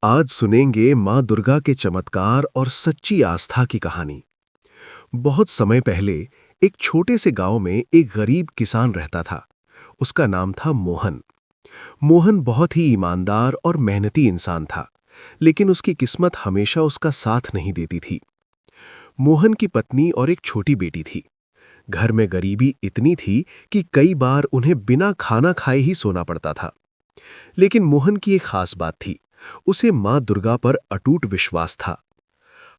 आज सुनेंगे माँ दुर्गा के चमत्कार और सच्ची आस्था की कहानी। बहुत समय पहले एक छोटे से गांव में एक गरीब किसान रहता था। उसका नाम था मोहन। मोहन बहुत ही ईमानदार और मेहनती इंसान था, लेकिन उसकी किस्मत हमेशा उसका साथ नहीं देती थी। मोहन की पत्नी और एक छोटी बेटी थी। घर में गरीबी इतनी थी कि कई बार उन्हें बिना खाना खाए ही सोना पड़ता था। लेकिन मोहन की एक खास बात थी, उसे माँ दुर्गा पर अटूट विश्वास था।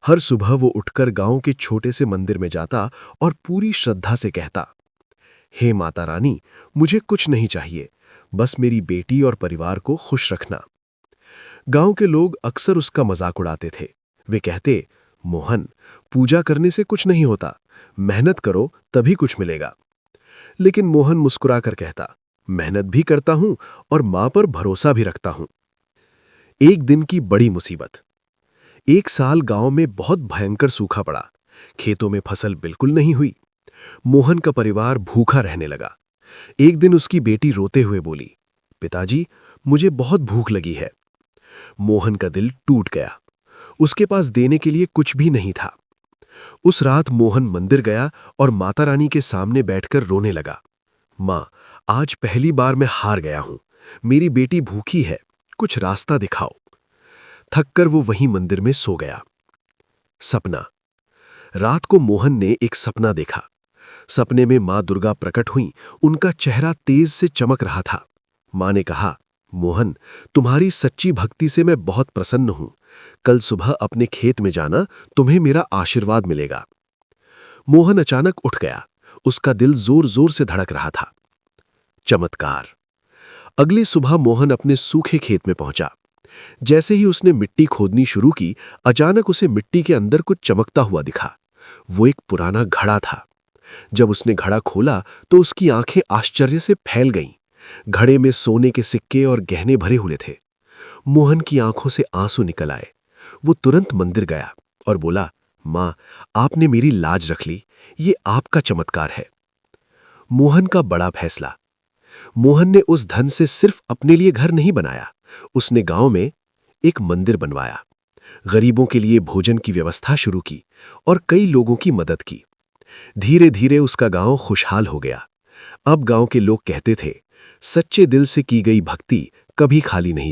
हर सुबह वो उठकर गांव के छोटे से मंदिर में जाता और पूरी श्रद्धा से कहता, हे माता रानी, मुझे कुछ नहीं चाहिए, बस मेरी बेटी और परिवार को खुश रखना। गांव के लोग अक्सर उसका मजाक उड़ाते थे। वे कहते, मोहन, पूजा करने से कुछ नहीं होता, मेहनत करो तभी कुछ मिलेगा। लेकिन मोहन मुस्कुराकर कहता, मेहनत भी करता हूं और मां पर भरोसा भी रखता हूं। एक दिन की बड़ी मुसीबत। एक साल गांव में बहुत भयंकर सूखा पड़ा। खेतों में फसल बिल्कुल नहीं हुई। मोहन का परिवार भूखा रहने लगा। एक दिन उसकी बेटी रोते हुए बोली, पिताजी, मुझे बहुत भूख लगी है। मोहन का दिल टूट गया। उसके पास देने के लिए कुछ भी नहीं था। उस रात मोहन मंदिर गया और माता रानी के सामने बैठकर रोने लगा। मां, आज पहली बार मैं हार गया हूं। मेरी बेटी भूखी है, कुछ रास्ता दिखाओ। थककर वो वहीं मंदिर में सो गया। सपना। रात को मोहन ने एक सपना देखा। सपने में मां दुर्गा प्रकट हुई। उनका चेहरा तेज से चमक रहा था। मां ने कहा, मोहन, तुम्हारी सच्ची भक्ति से मैं बहुत प्रसन्न हूं। कल सुबह अपने खेत में जाना, तुम्हें मेरा आशीर्वाद मिलेगा। मोहन अचानक उठ गया। उसका दिल जोर जोर से धड़क रहा था। चमत्कार। अगली सुबह मोहन अपने सूखे खेत में पहुंचा। जैसे ही उसने मिट्टी खोदनी शुरू की, अचानक उसे मिट्टी के अंदर कुछ चमकता हुआ दिखा। वो एक पुराना घड़ा था। जब उसने घड़ा खोला तो उसकी आंखें आश्चर्य से फैल गईं। घड़े में सोने के सिक्के और गहने भरे हुए थे। मोहन की आंखों से आंसू निकल आए। वो तुरंत मंदिर गया और बोला, मां, आपने मेरी लाज रख ली। ये आपका चमत्कार है। मोहन का बड़ा फैसला। मोहन ने उस धन से सिर्फ अपने लिए घर नहीं बनाया, उसने गांव में एक मंदिर बनवाया, गरीबों के लिए भोजन की व्यवस्था शुरू की और कई लोगों की मदद की। धीरे धीरे उसका गांव खुशहाल हो गया। अब गांव के लोग कहते थे, सच्चे दिल से की गई भक्ति कभी खाली नहीं